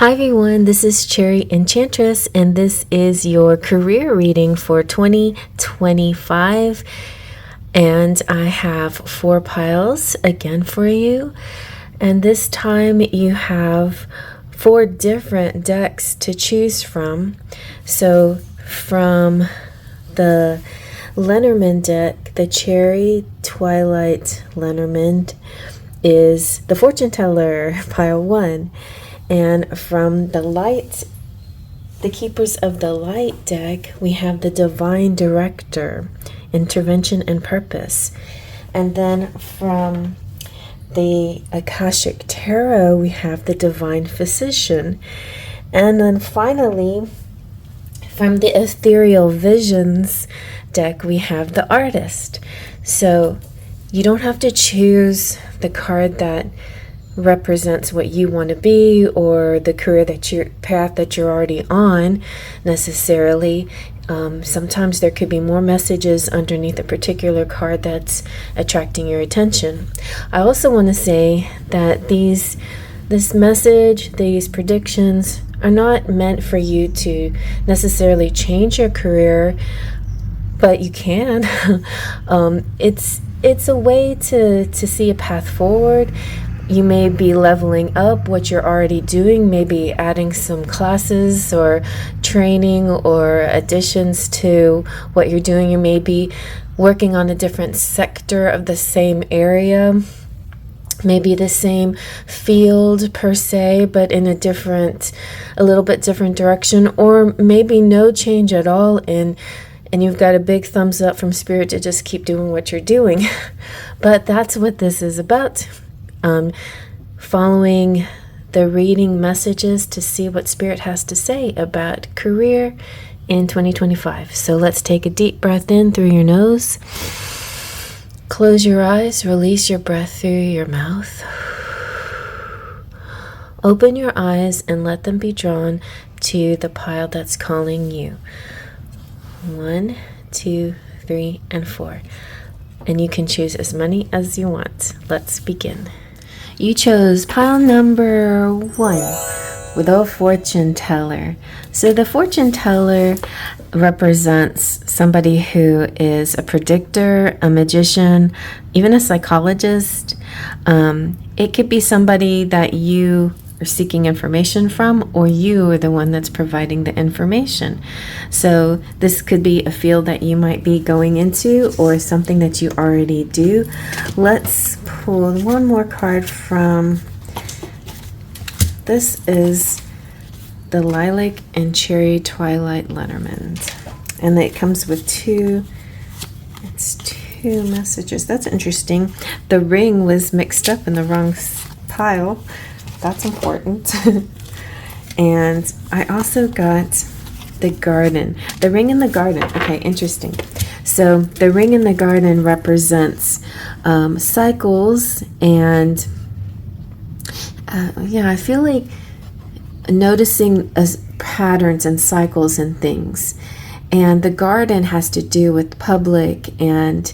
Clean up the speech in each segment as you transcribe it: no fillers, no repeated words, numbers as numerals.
Hi everyone, this is Cherry Enchantress, and this is your career reading for 2025. And I have 4 piles again for you. And this time you have 4 different decks to choose from. So from the Lenormand deck, the Cherry, Twilight, Lenormand is the Fortune Teller, pile 1. And from the Light, the Keepers of the Light deck, we have the Divine Director, Intervention and Purpose. And then from the Akashic Tarot, we have the Divine Physician. And then finally, from the Ethereal Visions deck, we have the Artist. So you don't have to choose the card that represents what you want to be or the career path that you're already on necessarily. Sometimes there could be more messages underneath a particular card that's attracting your attention. I also want to say that this message, these predictions are not meant for you to necessarily change your career, but you can. It's a way to see a path forward. You may be leveling up what you're already doing, maybe adding some classes or training or additions to what you're doing. You may be working on a different sector of the same area, maybe the same field per se, but in a little bit different direction, or maybe no change at all, and you've got a big thumbs up from Spirit to just keep doing what you're doing. But that's what this is about. Following the reading messages to see what Spirit has to say about career in 2025. So let's take a deep breath in through your nose. Close your eyes, release your breath through your mouth. Open your eyes and let them be drawn to the pile that's calling you. 1, 2, 3, and 4. And you can choose as many as you want. Let's begin. You chose pile number 1 with a fortune teller. So the fortune teller represents somebody who is a predictor, a magician, even a psychologist. It could be somebody that you are seeking information from, or you are the one that's providing the information. So this could be a field that you might be going into or something that you already do. Let's pull one more card from, this is the Lilac and Cherry Twilight Lenormand, and it comes with two messages. That's interesting. The ring was mixed up in the wrong pile. That's important. And I also got the garden, the ring in the garden. Okay, interesting. So the ring in the garden represents cycles, and I feel like noticing patterns and cycles and things. And the garden has to do with public and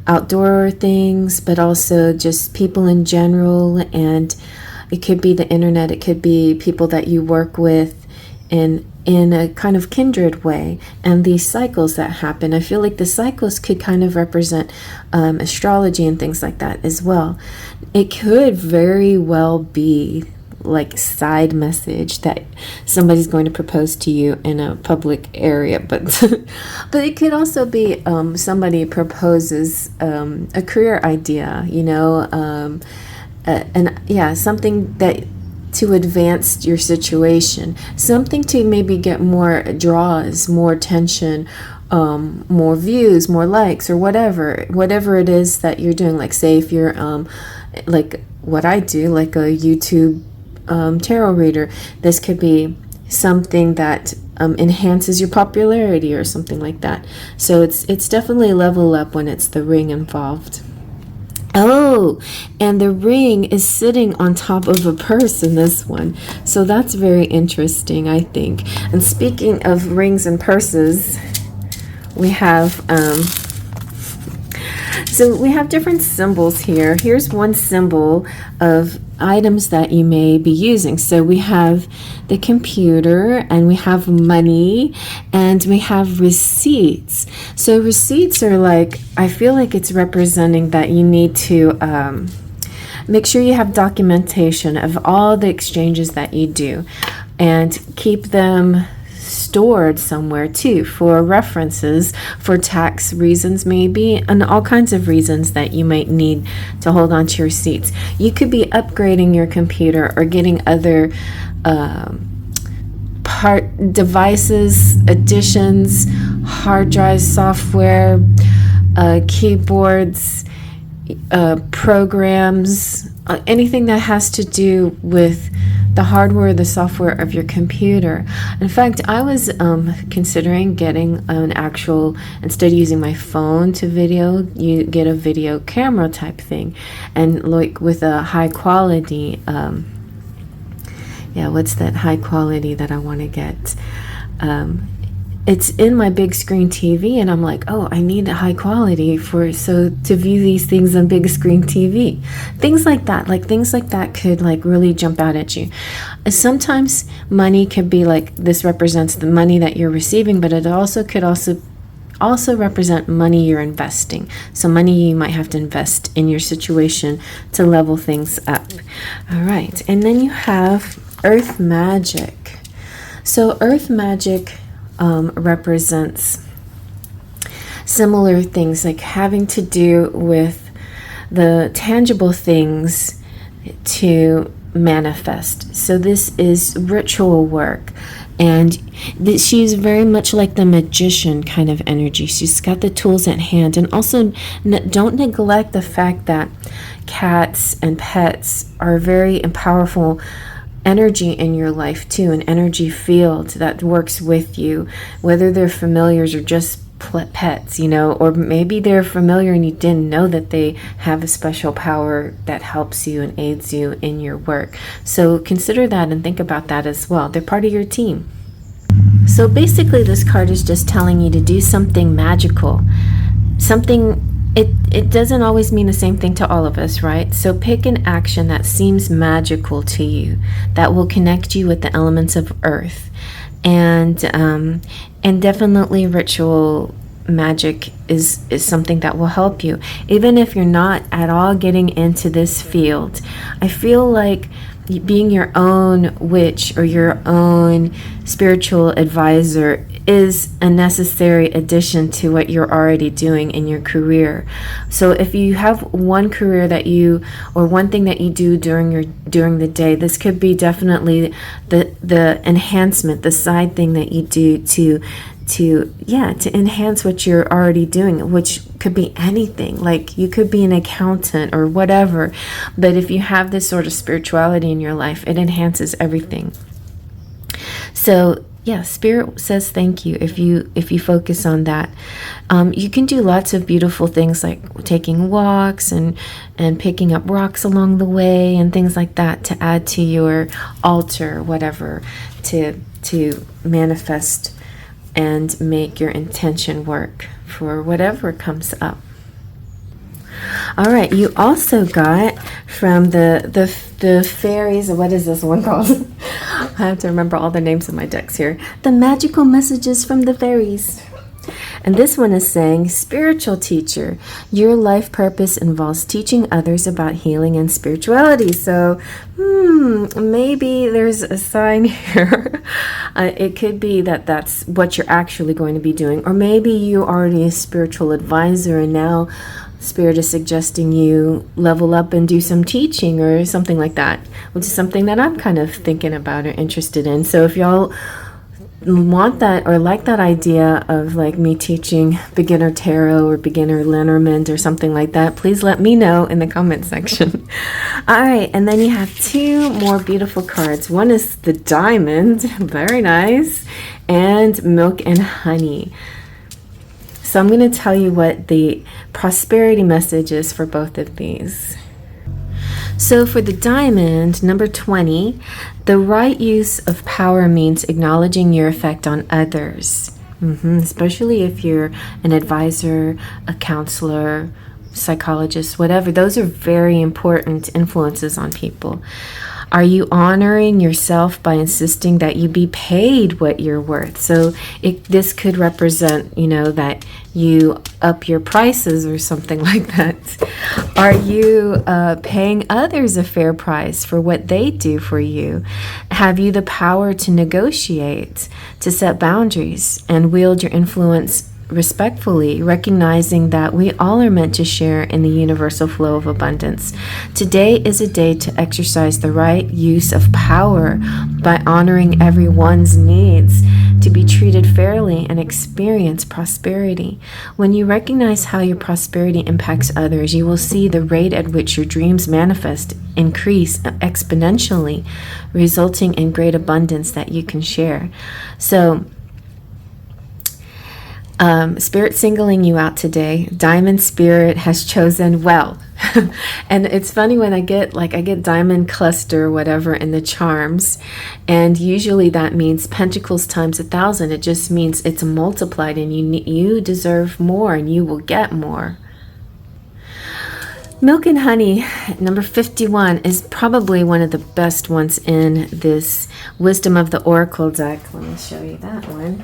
outdoor things, but also just people in general. And it could be the internet, it could be people that you work with in a kind of kindred way, and these cycles that happen. I feel like the cycles could kind of represent astrology and things like that as well. It could very well be like side message that somebody's going to propose to you in a public area, but it could also be somebody proposes a career idea, something that to advance your situation, something to maybe get more draws, more attention, more views, more likes, or whatever it is that you're doing. Like say if you're like what I do, like a YouTube tarot reader, this could be something that enhances your popularity or something like that. So it's definitely a level up when it's the ring involved. Oh, and the ring is sitting on top of a purse in this one. So that's very interesting, I think. And speaking of rings and purses, we have So we have different symbols here. Here's one symbol of items that you may be using. So we have the computer, and we have money, and we have receipts. So receipts are like, I feel like it's representing that you need to make sure you have documentation of all the exchanges that you do, and keep them stored somewhere too, for references, for tax reasons maybe, and all kinds of reasons that you might need to hold on to your receipts. You could be upgrading your computer or getting other part devices, additions, hard drives, software, keyboards, programs, anything that has to do with the hardware, the software of your computer. In fact, I was considering getting an actual, instead of using my phone to video, you get a video camera type thing, and like with a high quality, yeah, what's that high quality that I want to get? It's in my big screen TV, and I'm like, oh, I need a high quality to view these things on big screen TV. Things like that could like really jump out at you. Sometimes money could be like, this represents the money that you're receiving, but it could also represent money you're investing. So money you might have to invest in your situation to level things up. All right, and then you have earth magic. So earth magic represents similar things, like having to do with the tangible things to manifest. So this is ritual work, and she's very much like the magician kind of energy. She's got the tools at hand. And also don't neglect the fact that cats and pets are very powerful energy in your life too, an energy field that works with you, whether they're familiars or just pets, or maybe they're familiar and you didn't know that they have a special power that helps you and aids you in your work. So consider that and think about that as well. They're part of your team. So basically this card is just telling you to do something magical, something. It doesn't always mean the same thing to all of us, right? So pick an action that seems magical to you, that will connect you with the elements of earth, and definitely ritual magic is something that will help you. Even if you're not at all getting into this field, I feel like being your own witch or your own spiritual advisor is a necessary addition to what you're already doing in your career. So if you have one career or one thing that you do during the day, this could be definitely the enhancement, the side thing that you do to enhance what you're already doing, which could be anything. Like you could be an accountant or whatever, but if you have this sort of spirituality in your life, it enhances everything. So yeah, Spirit says thank you if you focus on that. You can do lots of beautiful things like taking walks and picking up rocks along the way and things like that to add to your altar, whatever, to manifest and make your intention work for whatever comes up. All right, you also got from the Faeries, what is this one called? I have to remember all the names of my decks here. The magical messages from the Faeries. And this one is saying, spiritual teacher, your life purpose involves teaching others about healing and spirituality. So maybe there's a sign here. It could be that that's what you're actually going to be doing. Or maybe you're already a spiritual advisor and now Spirit is suggesting you level up and do some teaching or something like that, which is something that I'm kind of thinking about or interested in. So if y'all want that or like that idea of like me teaching beginner tarot or beginner Lenormand or something like that, please let me know in the comment section. All right, and then you have two more beautiful cards. One is the diamond, very nice, and milk and honey. So I'm going to tell you what the prosperity message is for both of these. So for the diamond, number 20, the right use of power means acknowledging your effect on others, especially if you're an advisor, a counselor, psychologist, whatever. Those are very important influences on people. Are you honoring yourself by insisting that you be paid what you're worth? So this could represent, you know, that you up your prices or something like that. Are you paying others a fair price for what they do for you? Have you the power to negotiate, to set boundaries, and wield your influence respectfully, recognizing that we all are meant to share in the universal flow of abundance? Today is a day to exercise the right use of power by honoring everyone's needs, to be treated fairly and experience prosperity. When you recognize how your prosperity impacts others, you will see the rate at which your dreams manifest increase exponentially, resulting in great abundance that you can share. So Spirit singling you out today. Diamond Spirit has chosen well. And it's funny when I get diamond cluster, whatever, in the charms. And usually that means pentacles times 1,000. It just means it's multiplied, and you deserve more and you will get more. Milk and Honey, number 51, is probably one of the best ones in this Wisdom of the Oracle deck. Let me show you that one.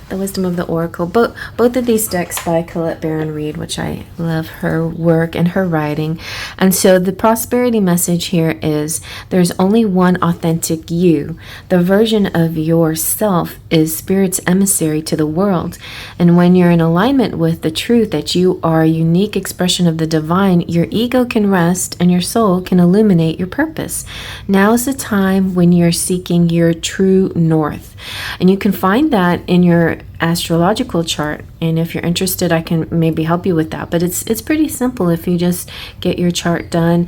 The Wisdom of the Oracle. Both of these decks by Colette Baron Reid, which I love her work and her writing. And so the prosperity message here is there's only one authentic you. The version of yourself is Spirit's emissary to the world. And when you're in alignment with the truth that you are a unique expression of the divine, your ego can rest and your soul can illuminate your purpose. Now's the time when you're seeking your true north. And you can find that in your astrological chart, and if you're interested, I can maybe help you with that. But it's pretty simple. If you just get your chart done,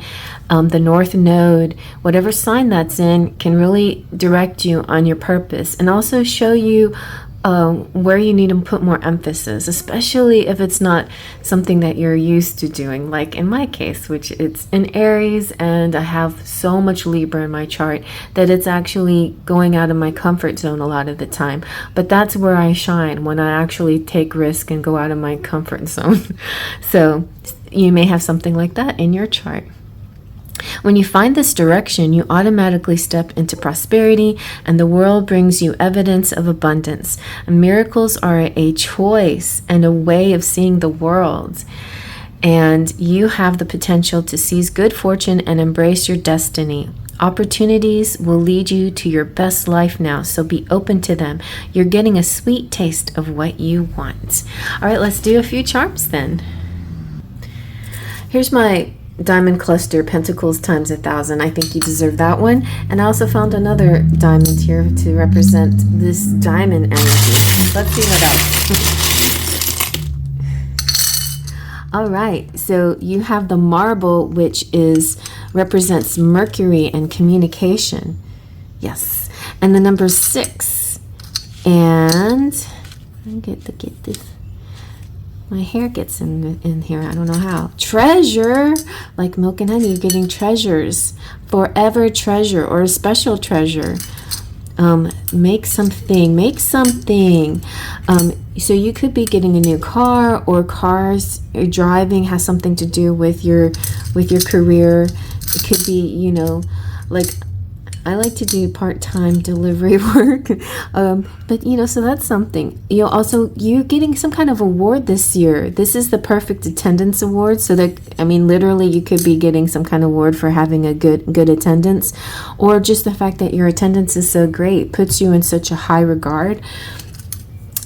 the north node, whatever sign that's in, can really direct you on your purpose and also show you where you need to put more emphasis, especially if it's not something that you're used to doing, like in my case, which it's in Aries, and I have so much Libra in my chart that it's actually going out of my comfort zone a lot of the time. But that's where I shine, when I actually take risk and go out of my comfort zone. So you may have something like that in your chart. When you find this direction, you automatically step into prosperity, and the world brings you evidence of abundance. Miracles are a choice and a way of seeing the world. And you have the potential to seize good fortune and embrace your destiny. Opportunities will lead you to your best life now, so be open to them. You're getting a sweet taste of what you want. All right, let's do a few charms then. Here's my diamond cluster, pentacles times 1,000. I think you deserve that one. And I also found another diamond here to represent this diamond energy. Let's see what else. All right, so you have the marble, which represents Mercury and communication. Yes, and the number 6. And I get this. My hair gets in here. I don't know how. Treasure, like milk and honey. You're getting treasures, forever treasure, or a special treasure. Make something. So you could be getting a new car, or cars or driving has something to do with your career. It could be, you know, like I like to do part-time delivery work, but you know, so that's something. You're getting some kind of award this year. This is the perfect attendance award. So that, I mean, literally, you could be getting some kind of award for having a good attendance, or just the fact that your attendance is so great puts you in such a high regard.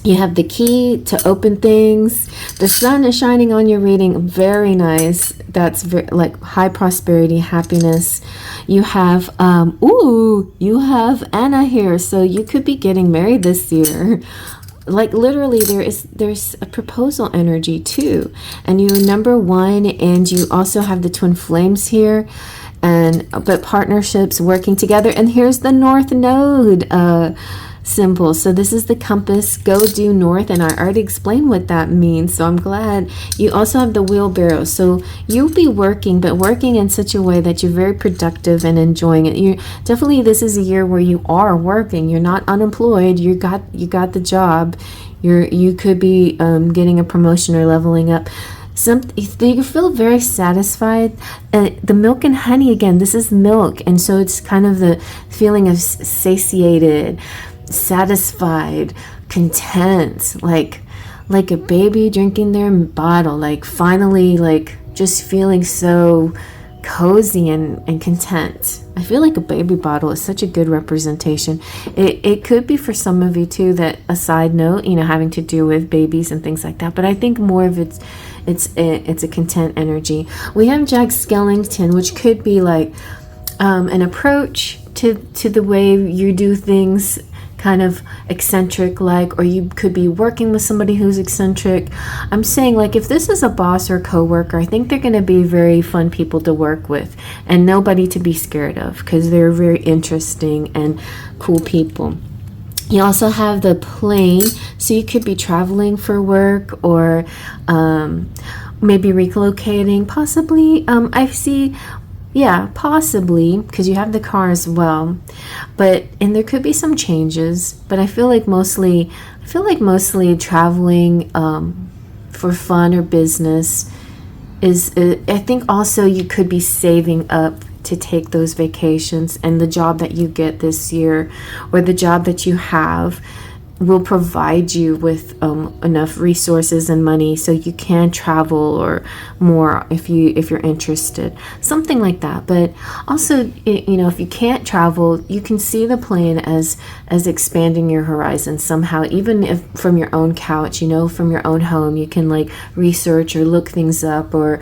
You have the key to open things. The sun is shining on your reading. Very nice. That's like high prosperity, happiness. You have, you have Anna here. So you could be getting married this year. Like literally there's a proposal energy too. And you're number 1, and you also have the twin flames here. But partnerships working together. And here's the north node, symbol. So this is the compass. Go due north, and I already explained what that means, so I'm glad. You also have the wheelbarrow, so you'll be working, but working in such a way that you're very productive and enjoying it. This is a year where you are working. You're not unemployed. You got the job. You could be getting a promotion or leveling up. You feel very satisfied. The milk and honey, again, this is milk, and so it's kind of the feeling of satiated, satisfied, content, like a baby drinking their bottle, like finally, like just feeling so cozy and content. I feel like a baby bottle is such a good representation. It could be for some of you too, that a side note, having to do with babies and things like that, but I think more of it's a content energy. We have Jack Skellington, which could be like an approach to the way you do things, kind of eccentric, like, or you could be working with somebody who's eccentric. I'm saying, like, if this is a boss or coworker, I think they're going to be very fun people to work with and nobody to be scared of, because they're very interesting and cool people. You also have the plane, so you could be traveling for work, or maybe relocating, possibly. I see, yeah, possibly, because you have the car as well. And there could be some changes, but I feel like mostly traveling for fun or business is. I think also you could be saving up to take those vacations, and the job that you get this year, or the job that you have, will provide you with enough resources and money so you can travel or more if you're interested, something like that. But also, if you can't travel, you can see the plane as expanding your horizon somehow, even if from your own couch, from your own home, you can like research or look things up, or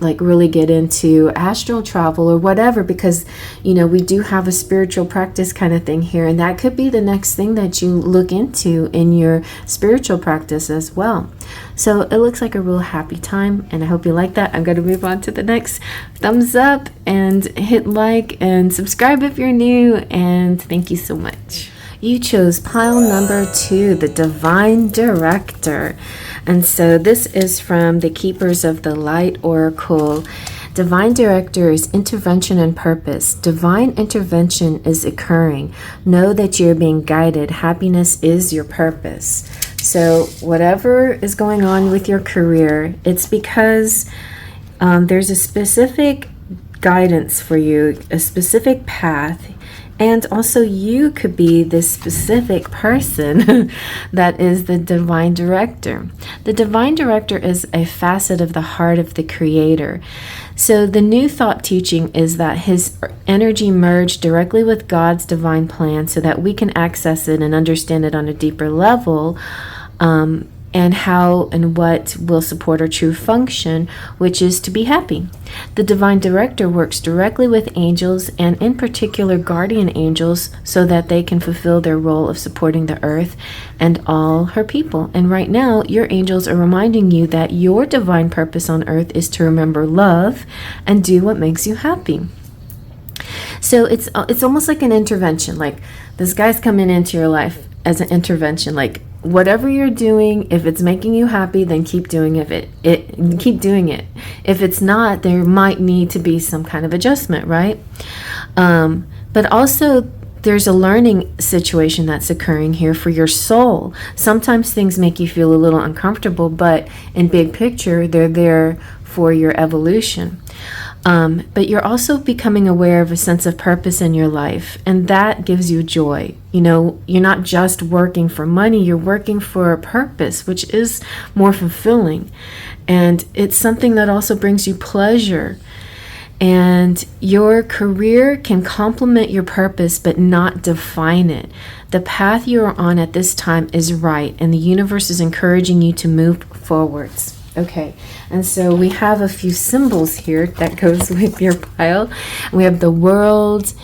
like really get into astral travel or whatever, because we do have a spiritual practice kind of thing here, and that could be the next thing that you look into in your spiritual practice as well. So it looks like a real happy time, and I hope you like that. I'm going to move on to the next. Thumbs up and hit like and subscribe if you're new, and thank you so much. You chose pile number 2, the Divine Director. And so this is from the Keepers of the Light Oracle. Divine Director is intervention and purpose. Divine intervention is occurring. Know that you're being guided. Happiness is your purpose. So whatever is going on with your career, it's because there's a specific guidance for you, a specific path. And also you could be this specific person that is the Divine Director. The Divine Director is a facet of the heart of the Creator. So the new thought teaching is that his energy merged directly with God's divine plan so that we can access it and understand it on a deeper level, and how and what will support our true function, which is to be happy. The Divine Director works directly with angels, and in particular guardian angels, so that they can fulfill their role of supporting the earth and all her people. And right now, your angels are reminding you that your divine purpose on earth is to remember love and do what makes you happy. So it's almost like an intervention, like this guy's coming into your life as an intervention, like whatever you're doing, if it's making you happy, then keep doing it. Keep doing it. If it's not, there might need to be some kind of adjustment, right? But also, there's a learning situation that's occurring here for your soul. Sometimes things make you feel a little uncomfortable, but in big picture, they're there for your evolution. But you're also becoming aware of a sense of purpose in your life, and that gives you joy. You're not just working for money, you're working for a purpose, which is more fulfilling. And it's something that also brings you pleasure. And your career can complement your purpose, but not define it. The path you are on at this time is right, and the universe is encouraging you to move forwards. Okay, and so we have a few symbols here that goes with your pile. We have the world.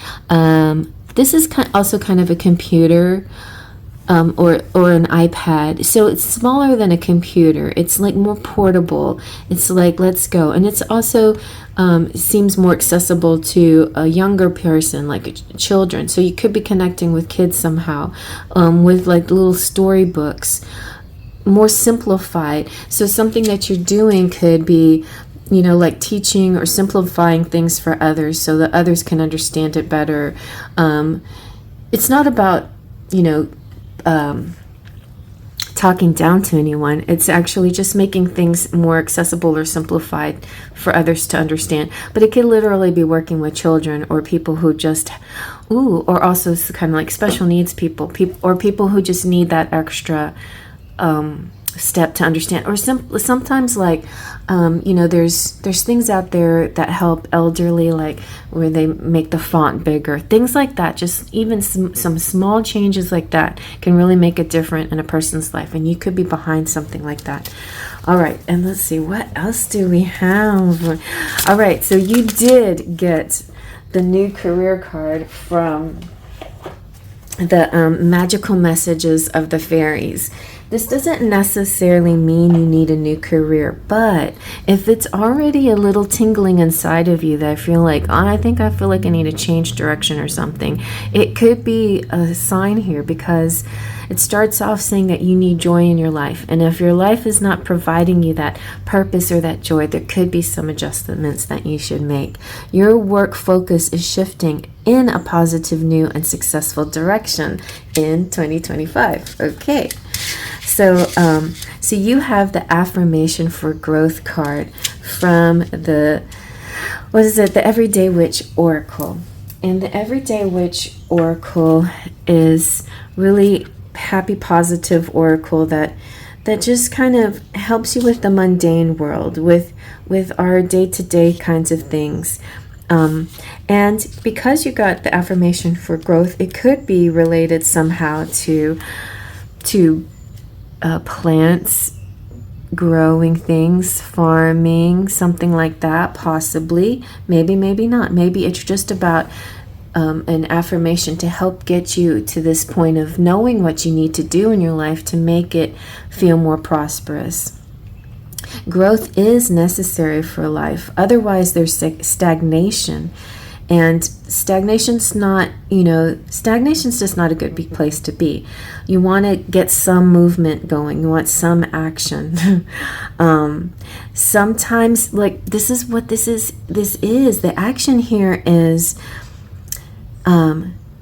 This is also kind of a computer, or an iPad. So it's smaller than a computer. It's like more portable. It's like, let's go. And it's also seems more accessible to a younger person, like children. So you could be connecting with kids somehow, with like little storybooks. More simplified. So something that you're doing could be, like teaching or simplifying things for others so that others can understand it better. talking down to anyone. It's actually just making things more accessible or simplified for others to understand. But it could literally be working with children or people who just, or also kind of like special needs people, or people who just need that extra step to understand. Or sometimes like, there's things out there that help elderly, like where they make the font bigger, things like that. Just even some small changes like that can really make a difference in a person's life, and you could be behind something like that. All right, and let's see, what else do we have? All right, so you did get the new career card from the magical messages of the fairies. This doesn't necessarily mean you need a new career, but if it's already a little tingling inside of you that I feel like, I feel like I need to change direction or something, it could be a sign here, because it starts off saying that you need joy in your life. And if your life is not providing you that purpose or that joy, there could be some adjustments that you should make. Your work focus is shifting in a positive, new, and successful direction in 2025. Okay. So you have the affirmation for growth card from the Everyday Witch Oracle. And the Everyday Witch Oracle is really happy, positive oracle that just kind of helps you with the mundane world, with our day-to-day kinds of things. And because you got the affirmation for growth, it could be related somehow to plants, growing things, farming, something like that, possibly. Maybe not. Maybe it's just about an affirmation to help get you to this point of knowing what you need to do in your life to make it feel more prosperous. Growth is necessary for life. Otherwise, there's stagnation. And stagnation's just not a good place to be. You want to get some movement going. You want some action. Sometimes, like, this is what this is. The action here is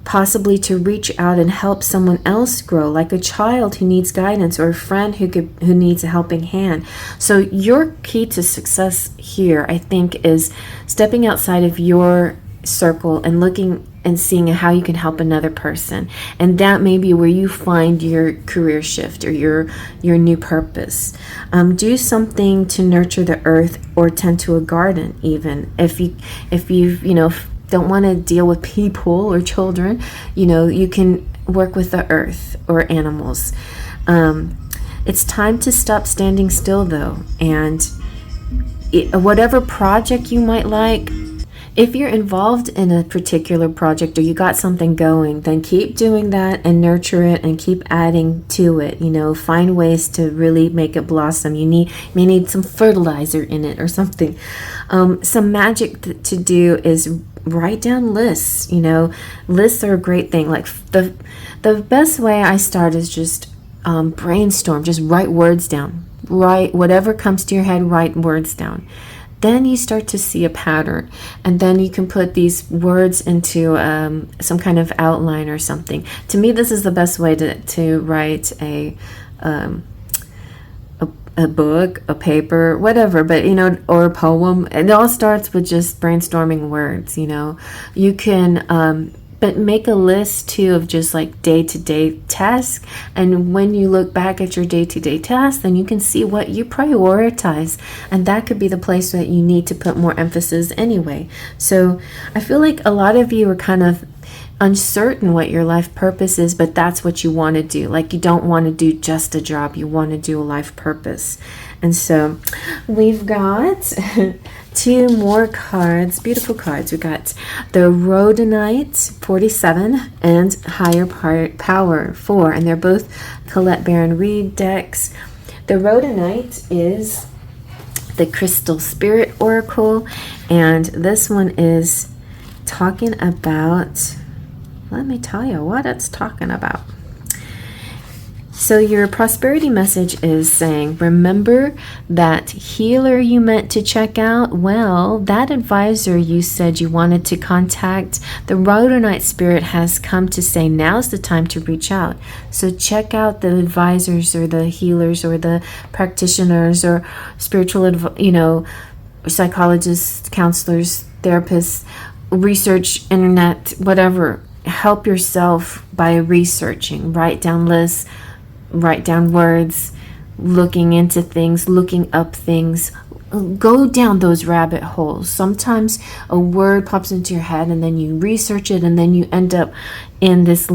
possibly to reach out and help someone else grow, like a child who needs guidance or a friend who needs a helping hand. So your key to success here, I think, is stepping outside of your circle and looking and seeing how you can help another person. And that may be where you find your career shift or your new purpose. Do something to nurture the earth or tend to a garden. Even if you don't want to deal with people or children, you can work with the earth or animals. It's time to stop standing still, though, and whatever project you might like, if you're involved in a particular project or you got something going, then keep doing that and nurture it and keep adding to it. Find ways to really make it blossom. You may need some fertilizer in it or something. Some magic to do is write down lists. Lists are a great thing. Like the best way I start is just brainstorm. Just write words down. Write whatever comes to your head. Write words down. Then you start to see a pattern, and then you can put these words into some kind of outline or something. To me, this is the best way to write a book, a paper, whatever, but or a poem. It all starts with just brainstorming words. You can but make a list too of just like day-to-day tasks, and when you look back at your day-to-day tasks, then you can see what you prioritize, and that could be the place that you need to put more emphasis anyway. So I feel like a lot of you are kind of uncertain what your life purpose is, but that's what you want to do. Like, you don't want to do just a job, you want to do a life purpose. And so we've got two more cards, beautiful cards. We got the Rhodonite 47 and Higher Power 4, and they're both Colette Baron Reed decks. The Rhodonite is the Crystal Spirit Oracle, and this one is talking about, let me tell you what it's talking about. So your prosperity message is saying, remember that healer you meant to check out? Well, that advisor you said you wanted to contact, the Rhodonite spirit has come to say now's the time to reach out. So check out the advisors or the healers or the practitioners or spiritual, psychologists, counselors, therapists, research, internet, whatever. Help yourself by researching. Write down lists. Write down words, looking into things, looking up things. Go down those rabbit holes. Sometimes a word pops into your head and then you research it and then you end up in this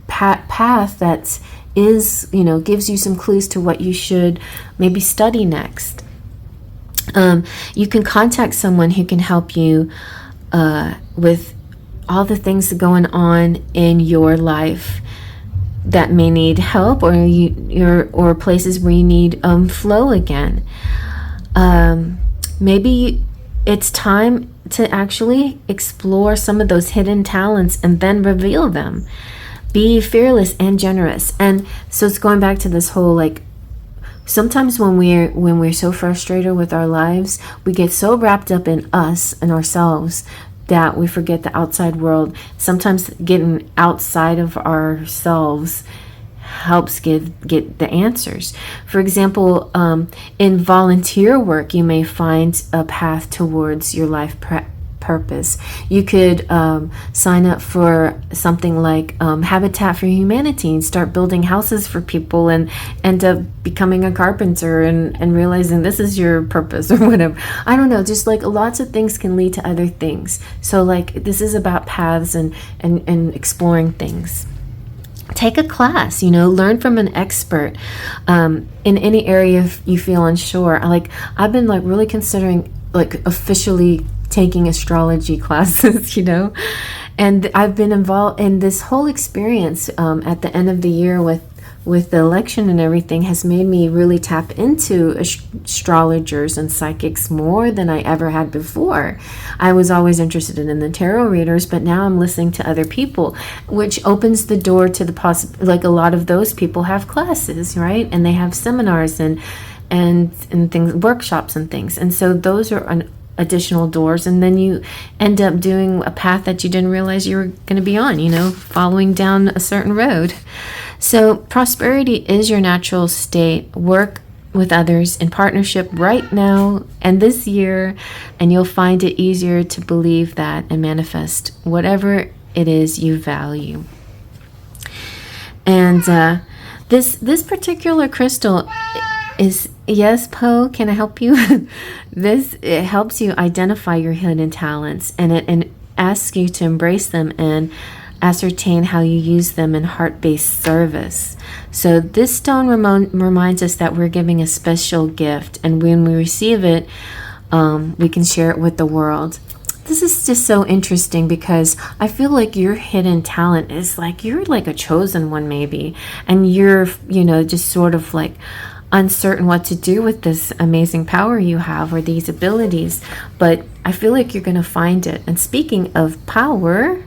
path that is, gives you some clues to what you should maybe study next. You can contact someone who can help you with all the things going on in your life that may need help, or places where you need flow again. Maybe it's time to actually explore some of those hidden talents and then reveal them. Be fearless and generous. And so it's going back to this whole, like, sometimes when we're so frustrated with our lives, we get so wrapped up in us and ourselves that we forget the outside world. Sometimes getting outside of ourselves helps get the answers. For example, in volunteer work, you may find a path towards your life purpose. You could sign up for something like Habitat for Humanity and start building houses for people and end up becoming a carpenter and realizing this is your purpose or whatever. I don't know, just like lots of things can lead to other things. So like this is about paths and exploring things. Take a class, learn from an expert in any area if you feel unsure. I've been really considering officially taking astrology classes, and I've been involved in this whole experience at the end of the year with the election and everything has made me really tap into astrologers and psychics more than I ever had before. I was always interested in the tarot readers, but now I'm listening to other people, which opens the door to the a lot of those people have classes, right? And they have seminars and things, workshops and things. And so those are additional doors, and then you end up doing a path that you didn't realize you were going to be on, following down a certain road. So prosperity is your natural state. Work with others in partnership right now and this year, and you'll find it easier to believe that and manifest whatever it is you value. And this particular crystal is, yes, Poe, can I help you? It helps you identify your hidden talents, and it asks you to embrace them and ascertain how you use them in heart-based service. So this stone reminds us that we're giving a special gift, and when we receive it, we can share it with the world. This is just so interesting because I feel like your hidden talent is you're a chosen one maybe, and you're, just sort of uncertain what to do with this amazing power you have or these abilities, but I feel like you're going to find it. And speaking of power,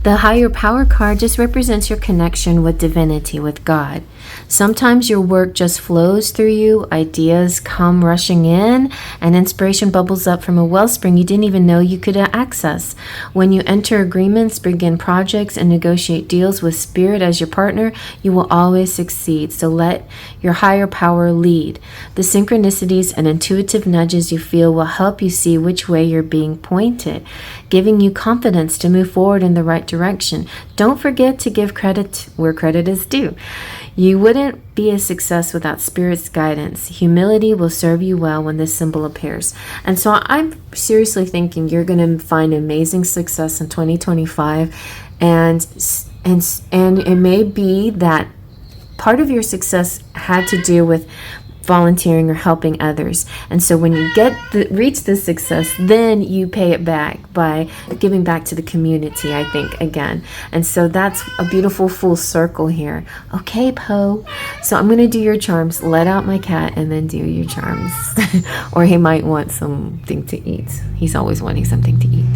the higher power card just represents your connection with divinity, with God. Sometimes your work just flows through you, ideas come rushing in, and inspiration bubbles up from a wellspring you didn't even know you could access. When you enter agreements, begin projects, and negotiate deals with spirit as your partner, you will always succeed. So let your higher power lead. The synchronicities and intuitive nudges you feel will help you see which way you're being pointed, giving you confidence to move forward in the right direction. Don't forget to give credit where credit is due. You wouldn't be a success without Spirit's guidance. Humility will serve you well when this symbol appears. And so I'm seriously thinking you're going to find amazing success in 2025. And it may be that part of your success had to do with volunteering or helping others. And so when you reach this success, then you pay it back by giving back to the community, I think, again. And so that's a beautiful full circle here. Okay, Poe. So I'm going to do your charms. Let out my cat and then do your charms. Or he might want something to eat. He's always wanting something to eat.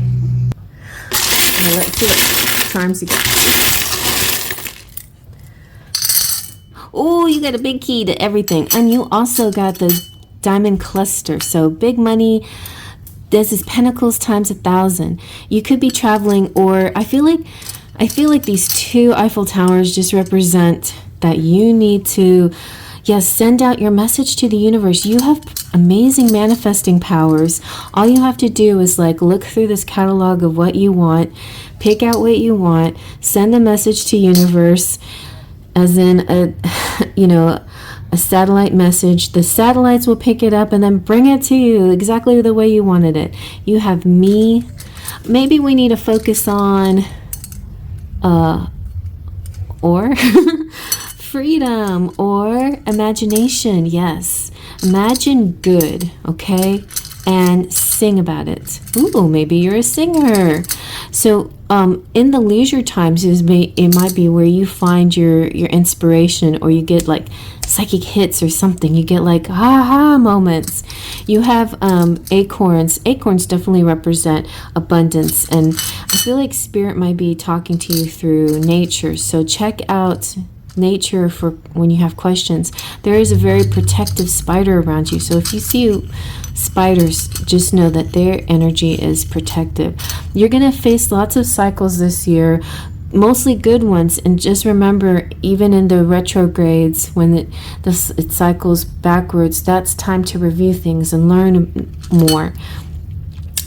Let's see what charms you got. Oh, you got a big key to everything. And you also got the diamond cluster. So big money. This is pentacles times 1,000. You could be traveling, or I feel like these two Eiffel Towers just represent that you need to, yes, send out your message to the universe. You have amazing manifesting powers. All you have to do is like look through this catalog of what you want, pick out what you want, send a message to universe, as in a, a satellite message. The satellites will pick it up and then bring it to you exactly the way you wanted it. You have me. Maybe we need to focus on or freedom or imagination. Yes, imagine good, okay, and sing about it. Ooh, maybe you're a singer. So in the leisure times, it might be where you find your inspiration, or you get like psychic hits or something. You get like aha moments. You have acorns. Acorns definitely represent abundance, and I feel like spirit might be talking to you through nature. So check out nature for when you have questions. There is a very protective spider around you, so if you see spiders, just know that their energy is protective. You're going to face lots of cycles this year, mostly good ones, and just remember, even in the retrogrades, when it cycles backwards, that's time to review things and learn more.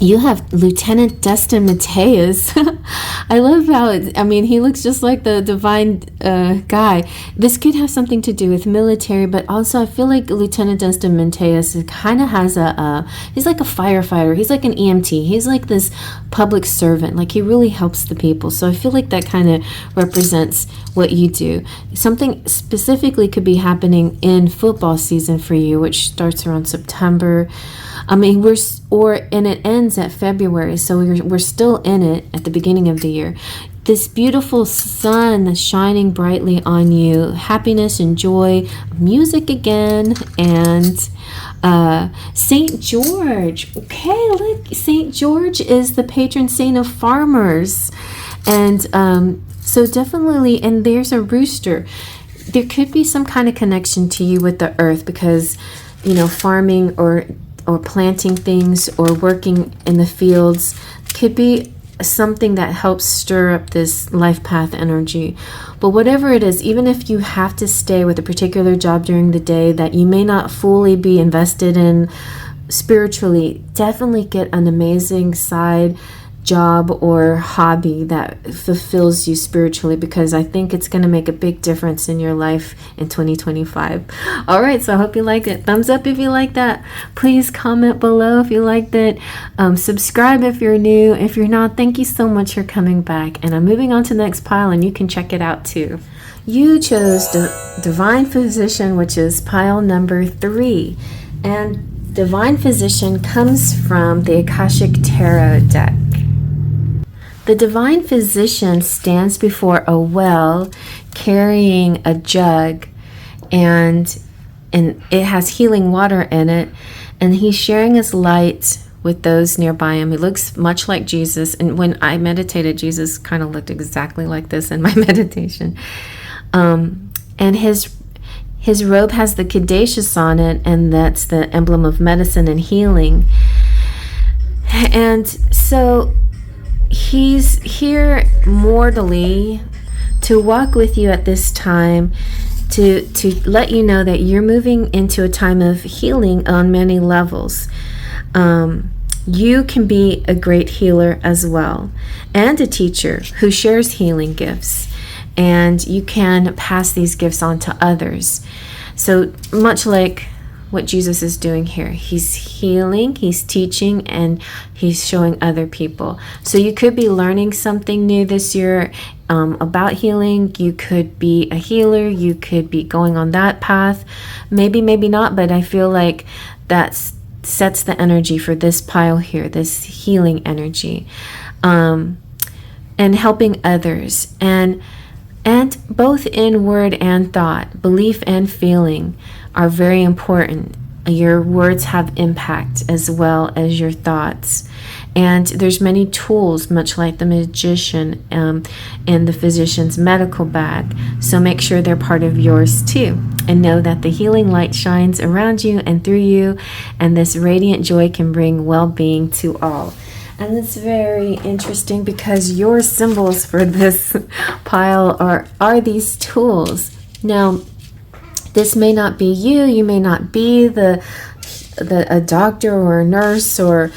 You have Lieutenant Destin Mateus. I love how, he looks just like the divine guy. This could have something to do with military, but also I feel like Lieutenant Destin Mateus kind of has he's like a firefighter. He's like an EMT. He's like this public servant. Like, he really helps the people. So I feel like that kind of represents what you do. Something specifically could be happening in football season for you, which starts around September. And it ends at February, so we're still in it at the beginning of the year. This beautiful sun that's shining brightly on you, happiness and joy, music again, and Saint George. Okay, look, Saint George is the patron saint of farmers, and so definitely, and there's a rooster. There could be some kind of connection to you with the earth, because farming or planting things or working in the fields could be something that helps stir up this life path energy. But whatever it is, even if you have to stay with a particular job during the day that you may not fully be invested in spiritually, definitely get an amazing side job or hobby that fulfills you spiritually, because I think it's going to make a big difference in your life in 2025. All right, so I hope you liked it. Thumbs up if you like that. Please comment below if you liked it. Subscribe if you're new. If you're not, thank you so much for coming back. And I'm moving on to the next pile, and you can check it out too. You chose the Divine Physician, which is pile number 3. And Divine Physician comes from the Akashic Tarot deck. The Divine Physician stands before a well carrying a jug, and it has healing water in it, and he's sharing his light with those nearby him. He looks much like Jesus, and when I meditated, Jesus kind of looked exactly like this in my meditation. And his robe has the caduceus on it, and that's the emblem of medicine and healing. And so he's here mortally to walk with you at this time, to let you know that you're moving into a time of healing on many levels. You can be a great healer as well, and a teacher who shares healing gifts, and you can pass these gifts on to others. So much like what Jesus is doing here, he's healing, he's teaching, and he's showing other people. So you could be learning something new this year about healing. You could be a healer, you could be going on that path, maybe not, but I feel like that sets the energy for this pile here, this healing energy, and helping others, and both in word and thought, belief and feeling are very important. Your words have impact as well as your thoughts. And there's many tools, much like the magician, in the physician's medical bag. So make sure they're part of yours too. And know that the healing light shines around you and through you, and this radiant joy can bring well-being to all. And it's very interesting because your symbols for this pile are these tools. Now, this may not be you. You may not be a doctor or a nurse or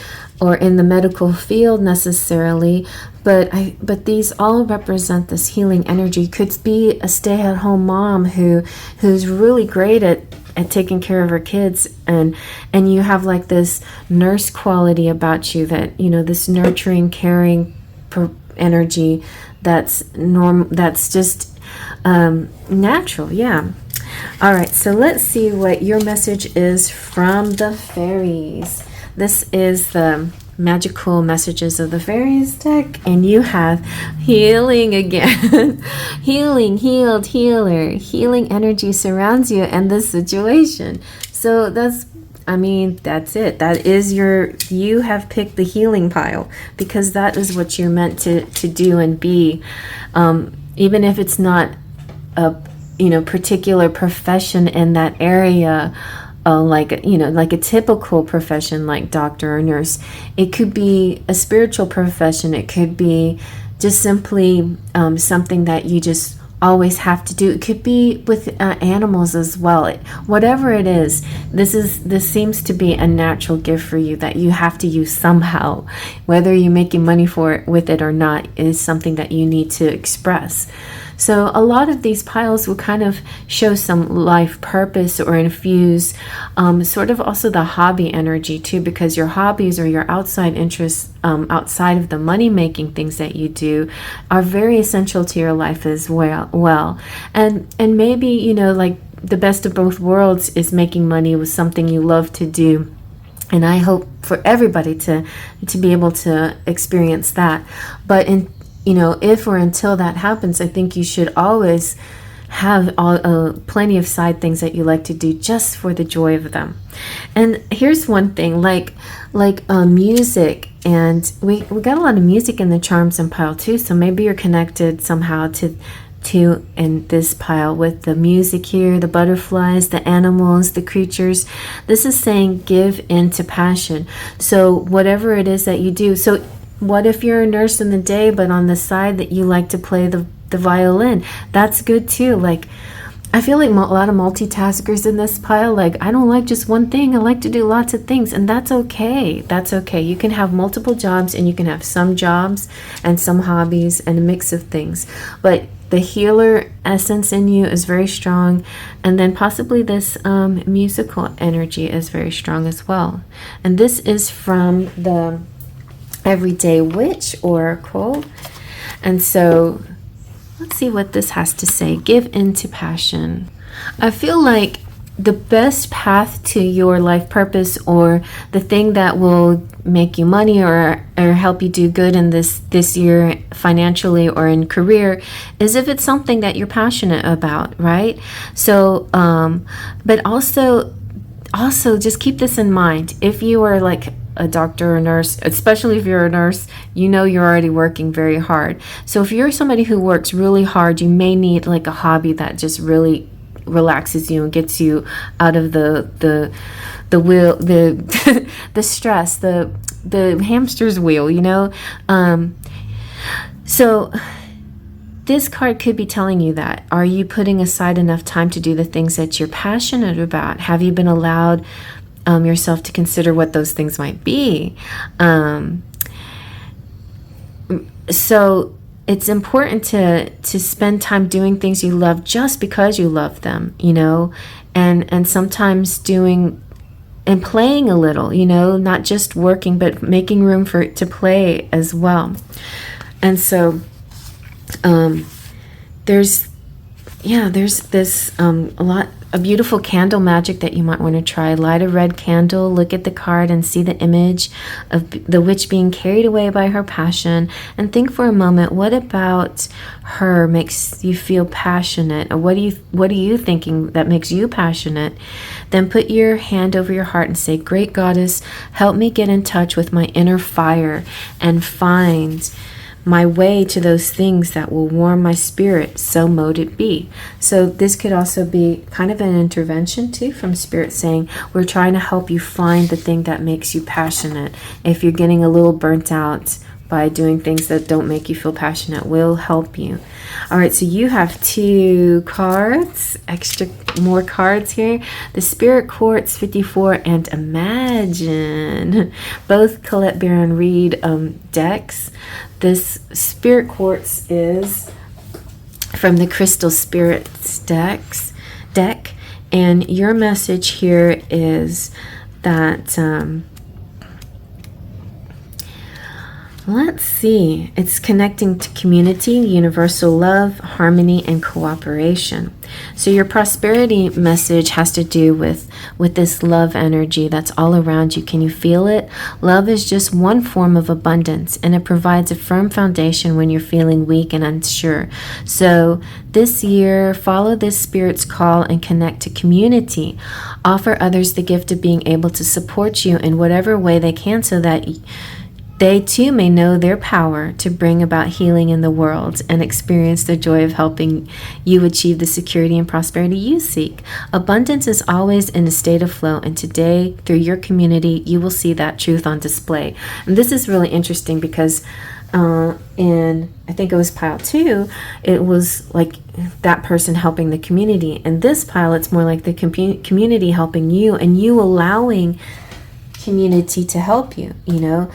in the medical field necessarily, but these all represent this healing energy. Could be a stay-at-home mom who's really great at taking care of her kids, and you have like this nurse quality about you, that this nurturing, caring energy that's just natural. Yeah. All right, so let's see what your message is from the fairies. This is the magical messages of the fairies deck, and you have healing again. Healing, healed, healer. Healing energy surrounds you and this situation. So that's it. That is you have picked the healing pile, because that is what you're meant to do and be. Even if it's not a particular profession in that area, like a typical profession like doctor or nurse. It could be a spiritual profession. It could be just simply something that you just always have to do. It could be with animals as well. Whatever it is, this seems to be a natural gift for you that you have to use somehow. Whether you're making money with it or not is something that you need to express. So a lot of these piles will kind of show some life purpose or infuse sort of also the hobby energy too, because your hobbies or your outside interests outside of the money-making things that you do are very essential to your life as well. And maybe, like the best of both worlds is making money with something you love to do. And I hope for everybody to be able to experience that. But if or until that happens, I think you should always have plenty of side things that you like to do just for the joy of them. And here's one thing, like music, and we got a lot of music in the charms and pile too. So maybe you're connected somehow to in this pile with the music here, the butterflies, the animals, the creatures. This is saying give into passion. So whatever it is that you do. So what if you're a nurse in the day, but on the side that you like to play the violin? That's good too. Like, I feel like a lot of multitaskers in this pile. Like, I don't like just one thing. I like to do lots of things, and that's okay. That's okay. You can have multiple jobs, and you can have some jobs and some hobbies and a mix of things. But the healer essence in you is very strong, and then possibly this musical energy is very strong as well. And this is from the Everyday Witch Oracle. And so let's see what this has to say. Give into passion. I feel like the best path to your life purpose, or the thing that will make you money or help you do good in this year financially or in career, is if it's something that you're passionate about, right? So but also just keep this in mind. If you are like a doctor or nurse, especially if you're a nurse, you're already working very hard. So if you're somebody who works really hard, you may need like a hobby that just really relaxes you and gets you out of the wheel, the stress, the hamster's wheel, so this card could be telling you that. Are you putting aside enough time to do the things that you're passionate about? Have you been allowed yourself to consider what those things might be? So it's important to spend time doing things you love just because you love them, and sometimes doing and playing a little, not just working, but making room for it to play as well. And so there's this a lot a beautiful candle magic that you might want to try. Light a red candle, look at the card and see the image of the witch being carried away by her passion, and think for a moment, what about her makes you feel passionate? Or what are you thinking that makes you passionate? Then put your hand over your heart and say, great goddess, help me get in touch with my inner fire and find my way to those things that will warm my spirit, so mote it be. So this could also be kind of an intervention too from spirit, saying we're trying to help you find the thing that makes you passionate. If you're getting a little burnt out by doing things that don't make you feel passionate, we'll help you. All right, so you have 2 cards, more cards here. The Spirit Quartz 54 and Imagine. Both Colette Baron Reed decks. This Spirit Quartz is from the Crystal Spirits deck. And your message here is that... let's see. It's connecting to community, universal love, harmony, and cooperation. So your prosperity message has to do with this love energy that's all around you. Can you feel it? Love is just one form of abundance, and it provides a firm foundation when you're feeling weak and unsure. So this year, follow this spirit's call and connect to community. Offer others the gift of being able to support you in whatever way they can, so that they too may know their power to bring about healing in the world and experience the joy of helping you achieve the security and prosperity you seek. Abundance is always in a state of flow, and today, through your community, you will see that truth on display. And this is really interesting because in, I think it was pile 2, it was like that person helping the community. In this pile, it's more like the community helping you, and you allowing community to help you, you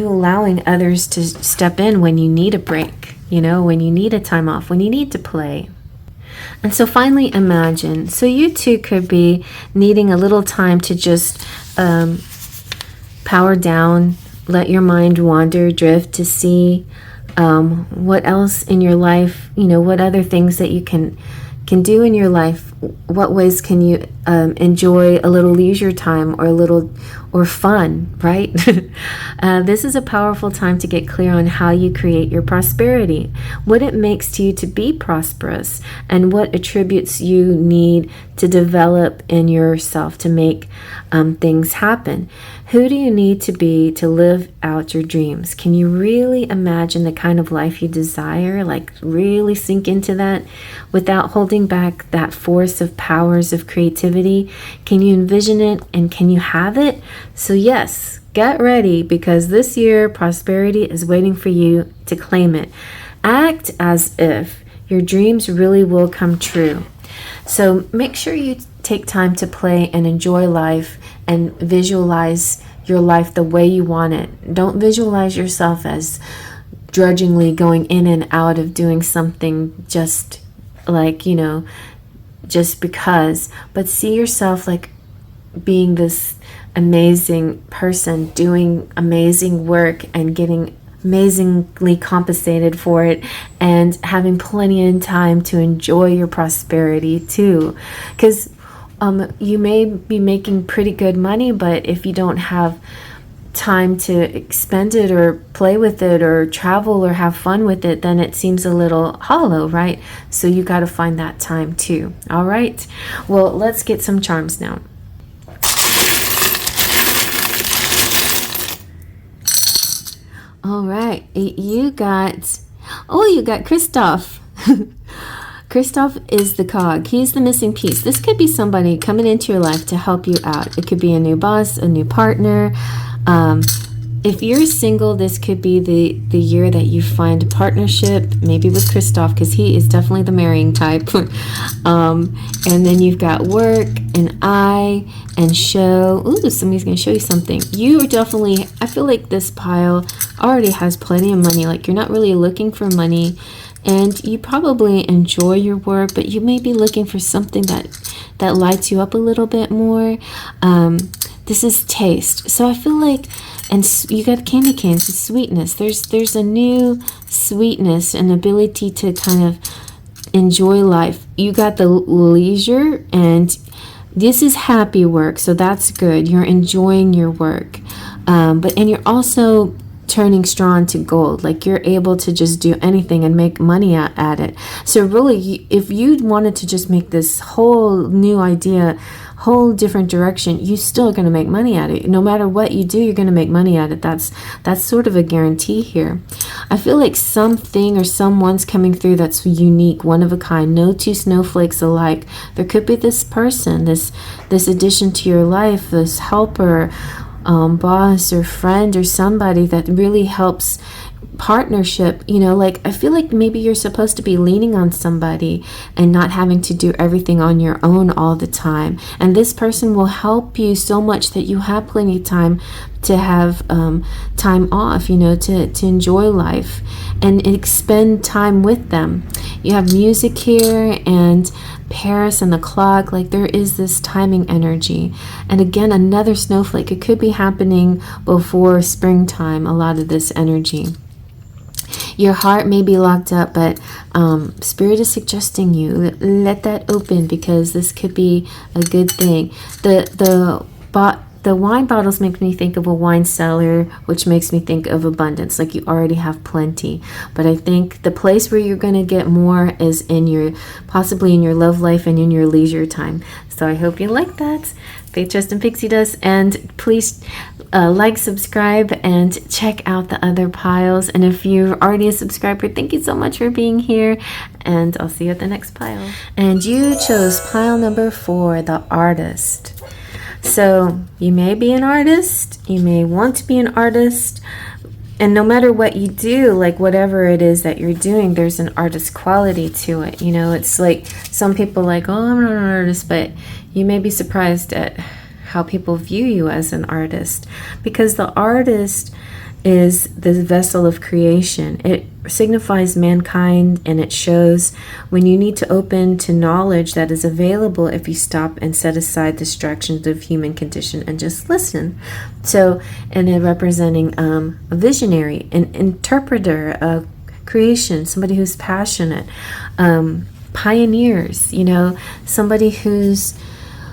allowing others to step in when you need a break, when you need a time off, when you need to play. And so finally, Imagine. So you too could be needing a little time to just power down, let your mind wander, drift, to see what else in your life, what other things that you can do in your life. What ways can you enjoy a little leisure time or fun, right? This is a powerful time to get clear on how you create your prosperity, what it makes to you to be prosperous, and what attributes you need to develop in yourself to make things happen. Who do you need to be to live out your dreams? Can you really imagine the kind of life you desire? Like really sink into that without holding back that force of powers of creativity? Can you envision it, and can you have it? So yes, get ready, because this year prosperity is waiting for you to claim it. Act as if your dreams really will come true. So make sure you take time to play and enjoy life and visualize your life the way you want it. Don't visualize yourself as drudgingly going in and out of doing something just like, just because, but see yourself like being this amazing person doing amazing work and getting amazingly compensated for it, and having plenty of time to enjoy your prosperity too. Because you may be making pretty good money, but if you don't have time to expend it or play with it or travel or have fun with it, then it seems a little hollow, right? So you got to find that time too. All right, well, let's get some charms now. All right, you got Christoph. Christoph is the cog. He's the missing piece. This could be somebody coming into your life to help you out. It could be a new boss, a new partner. If you're single, this could be the year that you find a partnership, maybe with Christoph, because he is definitely the marrying type. And then you've got work and eye and show. Ooh, somebody's going to show you something. You are definitely, I feel like this pile already has plenty of money. Like you're not really looking for money, and you probably enjoy your work, but you may be looking for something that lights you up a little bit more. This is taste. So I feel like, and you got candy canes, it's sweetness. There's a new sweetness and ability to kind of enjoy life. You got the leisure, and this is happy work, so that's good. You're enjoying your work, and you're also turning straw into gold. Like, you're able to just do anything and make money at it. So really, if you wanted to just make this whole new idea, whole different direction, you're still going to make money at it. No matter what you do, you're going to make money at it. That's sort of a guarantee here. I feel like something or someone's coming through that's unique, one of a kind, no two snowflakes alike. There could be this person, this addition to your life, this helper, boss or friend or somebody that really helps partnership. Like, I feel like maybe you're supposed to be leaning on somebody and not having to do everything on your own all the time, and this person will help you so much that you have plenty of time to have time off, to enjoy life and spend time with them. You have music here and Paris and the clock. Like, there is this timing energy. And again, another snowflake. It could be happening before springtime, a lot of this energy. Your heart may be locked up, but Spirit is suggesting you let that open, because this could be a good thing. The wine bottles make me think of a wine cellar, which makes me think of abundance, like you already have plenty. But I think the place where you're going to get more is possibly in your love life and in your leisure time. So I hope you like that. Faith, Trust, and Pixie Dust. And please like, subscribe, and check out the other piles. And if you're already a subscriber, thank you so much for being here. And I'll see you at the next pile. And you chose pile number 4, the Artist. So you may be an artist, you may want to be an artist, and no matter what you do, like whatever it is that you're doing, there's an artist quality to it. It's like some people like, oh, I'm not an artist, but you may be surprised at how people view you as an artist, because the artist is the vessel of creation. It signifies mankind, and it shows when you need to open to knowledge that is available if you stop and set aside distractions of human condition and just listen. So, and it representing a visionary, an interpreter of creation, somebody who's passionate, pioneers, somebody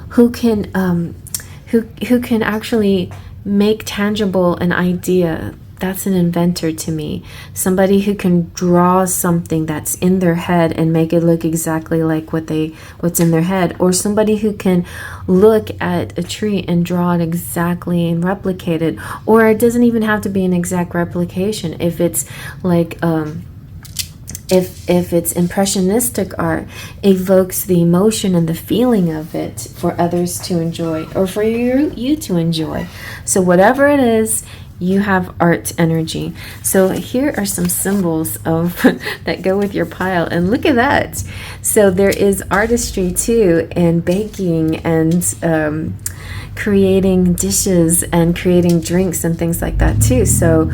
who can actually make tangible an idea. That's an inventor to me. Somebody who can draw something that's in their head and make it look exactly like what's in their head. Or somebody who can look at a tree and draw it exactly and replicate it. Or it doesn't even have to be an exact replication. If it's like if it's impressionistic art, evokes the emotion and the feeling of it for others to enjoy, or for you to enjoy. So whatever it is, you have art energy. So here are some symbols of that go with your pile, and look at that. So there is artistry too, and baking and creating dishes and creating drinks and things like that too. So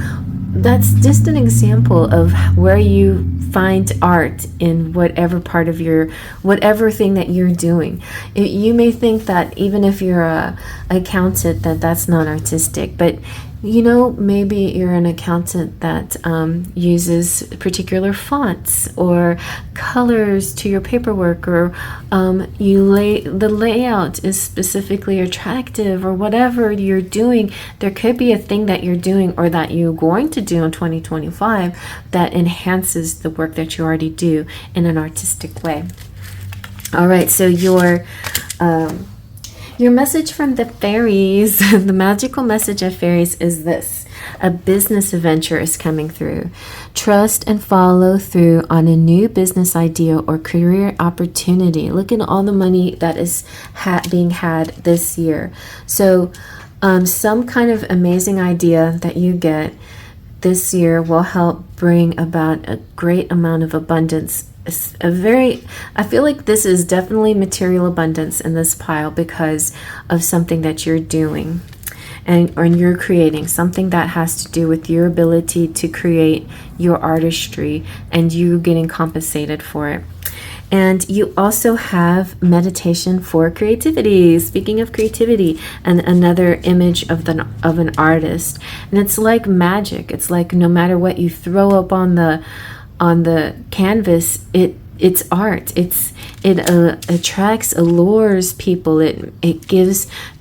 that's just an example of where you find art in whatever part of whatever thing that you're doing. You may think that even if you're a accountant, that's not artistic, but maybe you're an accountant that uses particular fonts or colors to your paperwork, or the layout is specifically attractive, or whatever you're doing. There could be a thing that you're doing or that you're going to do in 2025 that enhances the work that you already do in an artistic way. All right, so your message from the fairies, the magical message of fairies is this: a business adventure is coming through. Trust and follow through on a new business idea or career opportunity. Look at all the money that is being had this year. So some kind of amazing idea that you get this year will help bring about a great amount of abundance. I feel like this is definitely material abundance in this pile because of something that you're doing or you're creating, something that has to do with your ability to create your artistry and you getting compensated for it. And you also have meditation for creativity. Speaking of creativity, and another image of an artist, and it's like magic. It's like no matter what you throw up on the canvas, it's art. It attracts, allures people. It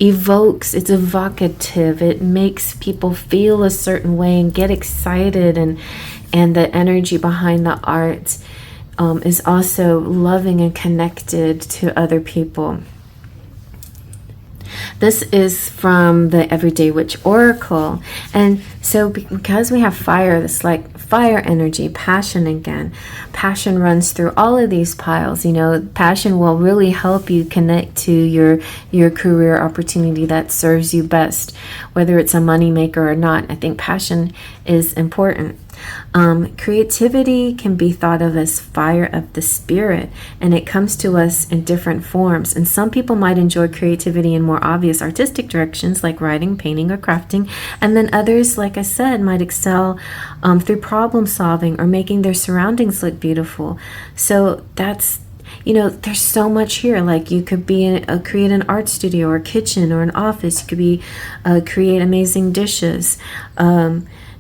evokes. It's evocative. It makes people feel a certain way and get excited, and the energy behind the art is also loving and connected to other people. This is from the Everyday Witch Oracle. And so because we have fire, this like fire energy, passion again. Passion runs through all of these piles. You know, passion will really help you connect to your career opportunity that serves you best, whether it's a money maker or not. I think passion is important. Creativity can be thought of as fire of the spirit, and it comes to us in different forms. And some people might enjoy creativity in more obvious artistic directions like writing, painting, or crafting. And then others, like I said, might excel through problem solving or making their surroundings look beautiful. So that's, you know, there's so much here. Like you could be create an art studio or a kitchen or an office. You could be create amazing dishes.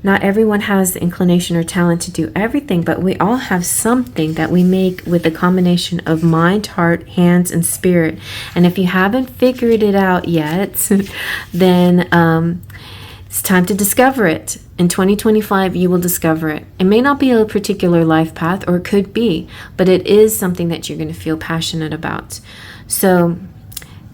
Not everyone has the inclination or talent to do everything, but we all have something that we make with a combination of mind, heart, hands, and spirit. And if you haven't figured it out yet, then it's time to discover it. In 2025, you will discover it. It may not be a particular life path, or it could be, but it is something that you're going to feel passionate about. So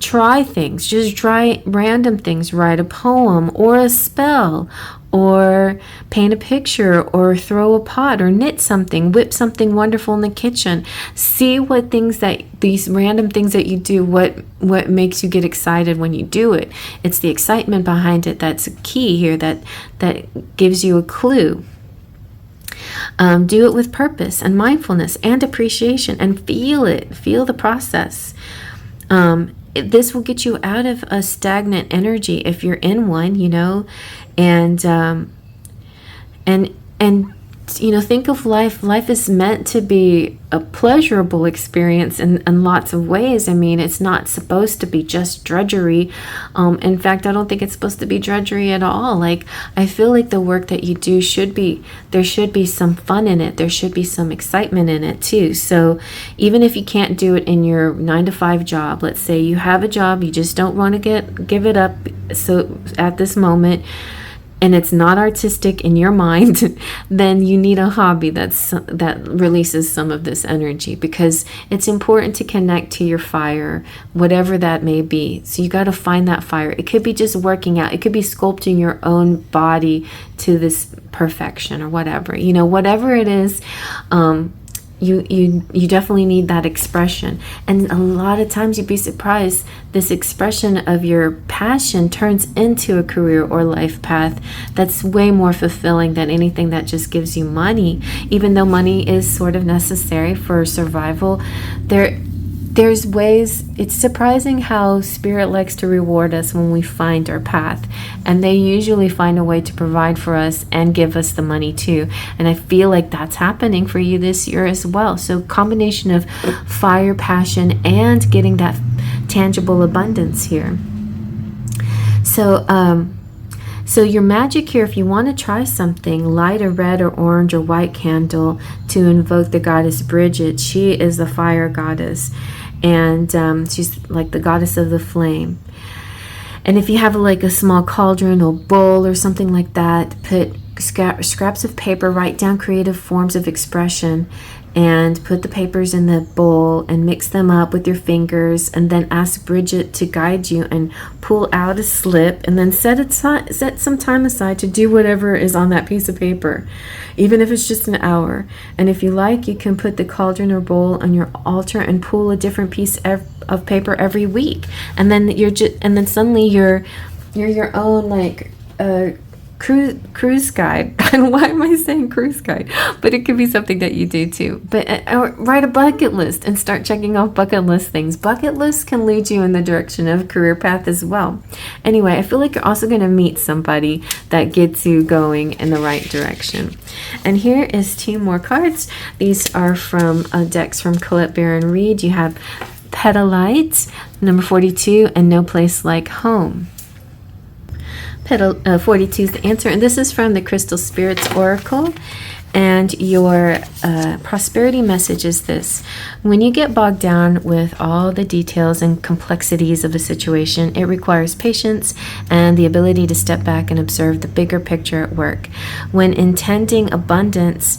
try things. Just try random things. Write a poem or a spell, or paint a picture, or throw a pot, or knit something, whip something wonderful in the kitchen. See what things that these random things that you do, what makes you get excited when you do it. It's the excitement behind it that's key here, that gives you a clue. Do it with purpose and mindfulness and appreciation, and feel it. Feel the process. This will get you out of a stagnant energy if you're in one, you know, and you know, think of life. Life is meant to be a pleasurable experience in lots of ways. I mean, it's not supposed to be just drudgery. In fact, I don't think it's supposed to be drudgery at all. Like, I feel like the work that you do there should be some fun in it. There should be some excitement in it too. So even if you can't do it in your 9-to-5 job, let's say you have a job, you just don't want to give it up. So at this moment, and it's not artistic in your mind, then you need a hobby that releases some of this energy, because it's important to connect to your fire, whatever that may be. So you got to find that fire. It could be just working out. It could be sculpting your own body to this perfection or whatever. You know, whatever it is, you definitely need that expression. And a lot of times you'd be surprised, this expression of your passion turns into a career or life path that's way more fulfilling than anything that just gives you money. Even though money is sort of necessary for survival, there's ways. It's surprising how spirit likes to reward us when we find our path, and they usually find a way to provide for us and give us the money too. And I feel like that's happening for you this year as well. So combination of fire, passion, and getting that tangible abundance here. So your magic here, if you want to try something, light a red or orange or white candle to invoke the goddess Bridget. She is the fire goddess, and she's like the goddess of the flame. And if you have like a small cauldron or bowl or something like that, put scraps of paper, write down creative forms of expression, and put the papers in the bowl and mix them up with your fingers, and then ask Bridget to guide you and pull out a slip, and then set some time aside to do whatever is on that piece of paper, even if it's just an hour. And if you like, you can put the cauldron or bowl on your altar and pull a different piece of paper every week, and then suddenly you're your own like cruise guide. Why am I saying cruise guide? But it could be something that you do too. But write a bucket list and start checking off bucket list things. Bucket lists can lead you in the direction of career path as well. Anyway, I feel like you're also going to meet somebody that gets you going in the right direction. And here is 2 more cards. These are from decks from Colette Baron Reed. You have Petalite, number 42, and No Place Like Home. 42 is the answer, and this is from the Crystal Spirits Oracle. And your prosperity message is this: when you get bogged down with all the details and complexities of a situation, it requires patience and the ability to step back and observe the bigger picture at work. When intending abundance,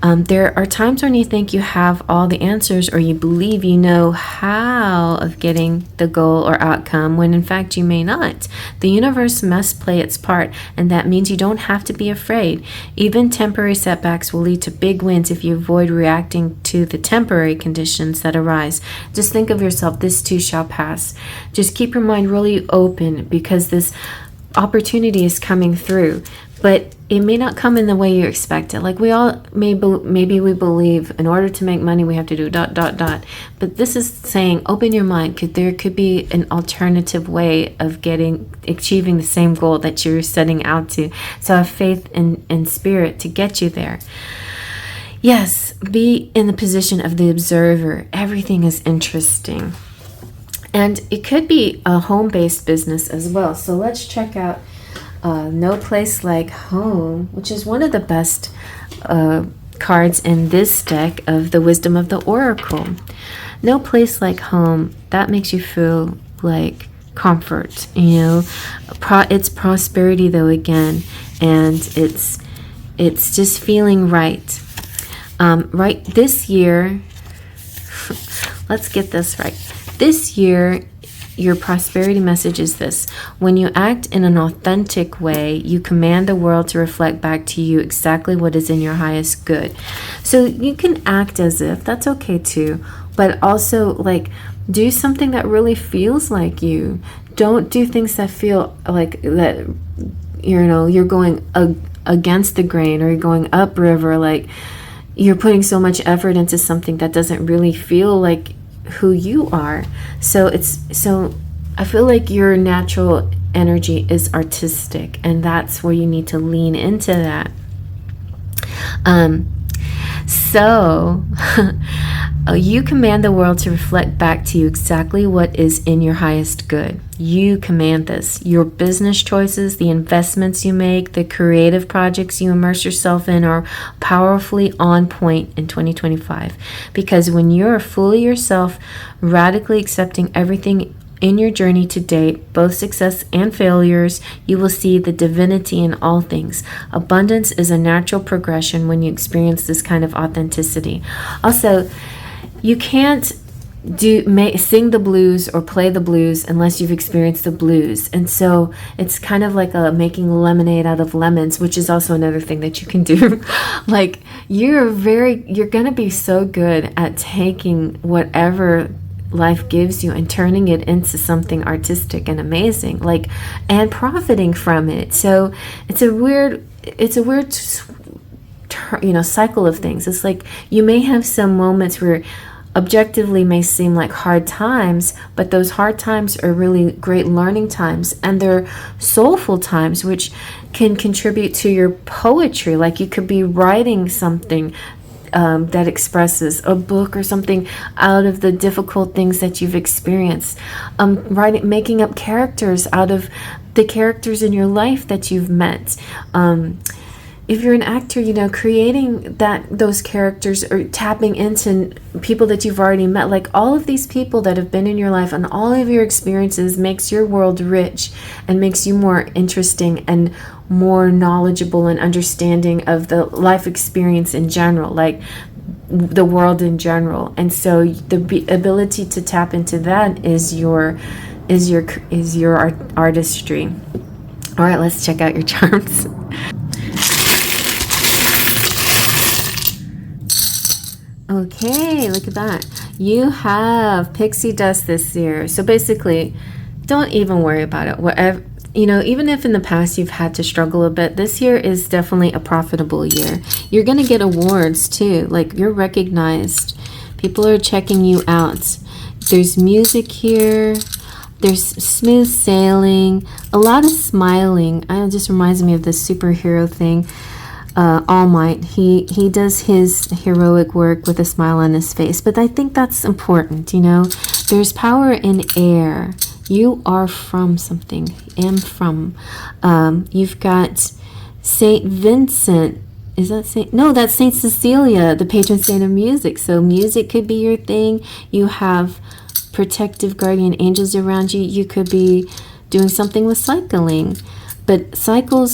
there are times when you think you have all the answers, or you believe you know how of getting the goal or outcome, when in fact you may not. The universe must play its part, and that means you don't have to be afraid. Even temporary setbacks will lead to big wins if you avoid reacting to the temporary conditions that arise. Just think of yourself, this too shall pass. Just keep your mind really open, because this opportunity is coming through, but it may not come in the way you expect it. Like we all maybe we believe in order to make money we have to do ... But this is saying open your mind. There could be an alternative way of achieving the same goal that you're setting out to. So have faith and spirit to get you there. Yes, be in the position of the observer. Everything is interesting. And it could be a home-based business as well. So let's check out No Place Like Home, which is one of the best cards in this deck of the Wisdom of the Oracle. No place like home, that makes you feel like comfort, you know. It's prosperity though again, and it's just feeling right. Right this year, let's get this right. This year, your prosperity message is this: when you act in an authentic way, you command the world to reflect back to you exactly what is in your highest good. So you can act as if, that's okay too, but also like do something that really feels like you. Don't do things that feel like that, you know, you're going against the grain, or you're going upriver, like you're putting so much effort into something that doesn't really feel like who you are. So I feel like your natural energy is artistic, and that's where you need to lean into that. So you command the world to reflect back to you exactly what is in your highest good. You command this. Your business choices, the investments you make, the creative projects you immerse yourself in are powerfully on point in 2025. Because when you're fully yourself, radically accepting everything in your journey to date, both success and failures, you will see the divinity in all things. Abundance is a natural progression when you experience this kind of authenticity. Also, you can't sing the blues or play the blues unless you've experienced the blues. And so it's kind of like making lemonade out of lemons, which is also another thing that you can do. Like you're going to be so good at taking whatever life gives you and turning it into something artistic and amazing, like, and profiting from it. So it's a weird cycle of things. It's like you may have some moments where objectively may seem like hard times, but those hard times are really great learning times, and they're soulful times which can contribute to your poetry. Like you could be writing something that expresses a book or something out of the difficult things that you've experienced, making up characters out of the characters in your life that you've met. If you're an actor, you know, creating those characters, or tapping into people that you've already met. Like all of these people that have been in your life and all of your experiences makes your world rich and makes you more interesting and more knowledgeable and understanding of the life experience in general, like the world in general. And so the ability to tap into that is your artistry. All right, let's check out your charms. Okay, look at that. You have pixie dust this year. So basically, don't even worry about it. Whatever, you know, even if in the past you've had to struggle a bit, this year is definitely a profitable year. You're going to get awards too. Like you're recognized. People are checking you out. There's music here. There's smooth sailing. A lot of smiling. It just reminds me of the superhero thing. All Might, he does his heroic work with a smile on his face, but I think that's important. You know, there's power in air. You are from something. Am from. You've got Saint Vincent is that Saint? No, that's Saint Cecilia, the patron saint of music. So music could be your thing. You have protective guardian angels around you. You could be doing something with cycling. But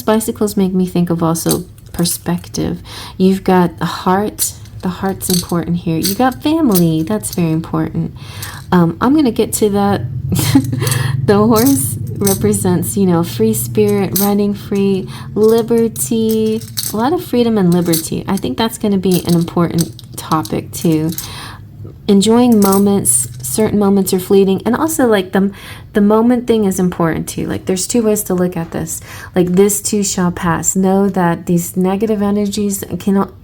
bicycles make me think of also perspective. You've got the heart. The heart's important here. You got family. That's very important. I'm going to get to that. The horse represents, free spirit, running free, liberty, a lot of freedom and liberty. I think that's going to be an important topic too. Enjoying moments, certain moments are fleeting, and also like the moment thing is important too. Like there's two ways to look at this. Like this too shall pass. Know that these negative energies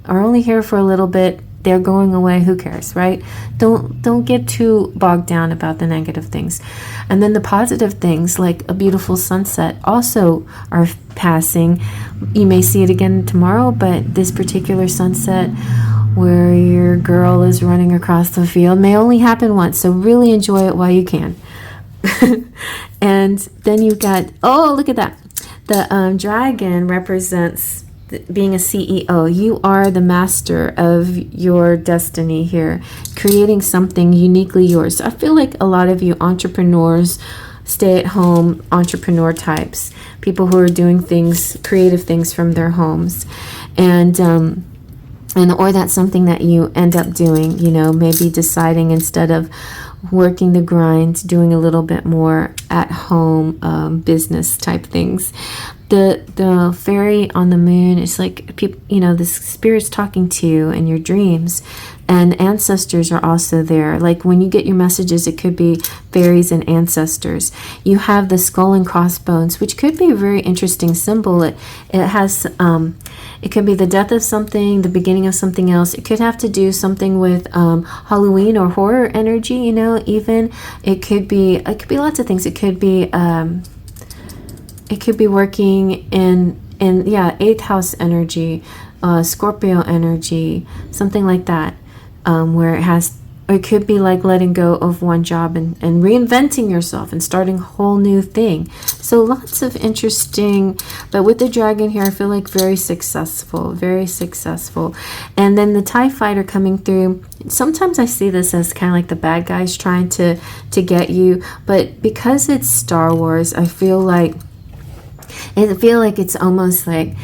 are only here for a little bit. They're going away. Who cares, right? Don't get too bogged down about the negative things. And then the positive things, like a beautiful sunset, also are passing. You may see it again tomorrow, but this particular sunset where your girl is running across the field may only happen once. So really enjoy it while you can. And then you've got, oh, look at that. The dragon represents being a CEO. You are the master of your destiny here, creating something uniquely yours. I feel like a lot of you entrepreneurs, stay-at-home entrepreneur types, people who are doing things, creative things from their homes, and or that's something that you end up doing, maybe deciding instead of working the grind, doing a little bit more at home business type things. The fairy on the moon is like people, the spirit's talking to you in your dreams, and ancestors are also there. Like when you get your messages, it could be fairies and ancestors. You have the skull and crossbones, which could be a very interesting symbol. It has it could be the death of something, the beginning of something else. It could have to do something with Halloween or horror energy. Even it could be lots of things. It could be working in eighth house energy, Scorpio energy, something like that, where it could be like letting go of one job and reinventing yourself and starting a whole new thing. So lots of interesting, but with the dragon here, I feel like very successful. And then the TIE fighter coming through. Sometimes I see this as kind of like the bad guys trying to get you, but because it's Star Wars, I feel like it's almost like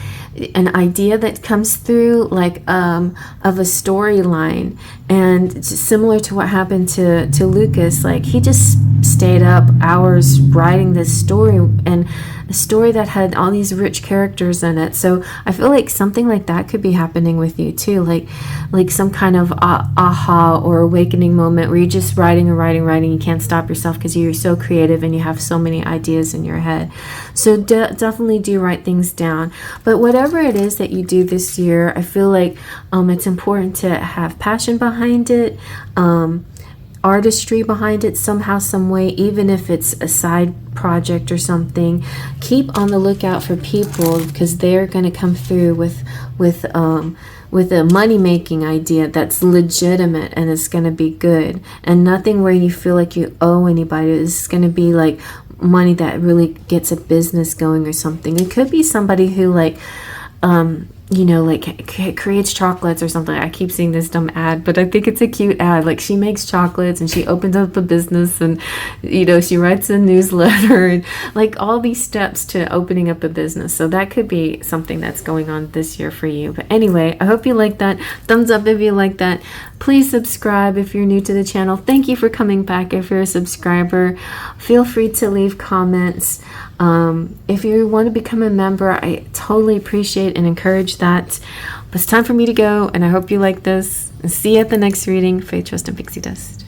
an idea that comes through, like of a storyline, and it's similar to what happened to Lucas. Like he just stayed up hours writing this story, and a story that had all these rich characters in it. So I feel like something like that could be happening with you too, like some kind of aha or awakening moment where you're just writing and writing. You can't stop yourself because you're so creative and you have so many ideas in your head. So definitely do write things down. But whatever it is that you do this year, I feel like it's important to have passion behind it, artistry behind it somehow, some way, even if it's a side project or something. Keep on the lookout for people, because they're going to come through with a money-making idea that's legitimate and it's going to be good, and nothing where you feel like you owe anybody. It's going to be like money that really gets a business going or something. It could be somebody who creates chocolates or something. I keep seeing this dumb ad, but I think it's a cute ad. Like she makes chocolates and she opens up a business, and she writes a newsletter, and like all these steps to opening up a business. So that could be something that's going on this year for you. But anyway, I hope you like that. Thumbs up if you like that. Please subscribe if you're new to the channel. Thank you for coming back. If you're a subscriber, feel free to leave comments. If you want to become a member, I totally appreciate and encourage that. But it's time for me to go, and I hope you like this. And see you at the next reading. Faith, Trust, and Pixie Dust.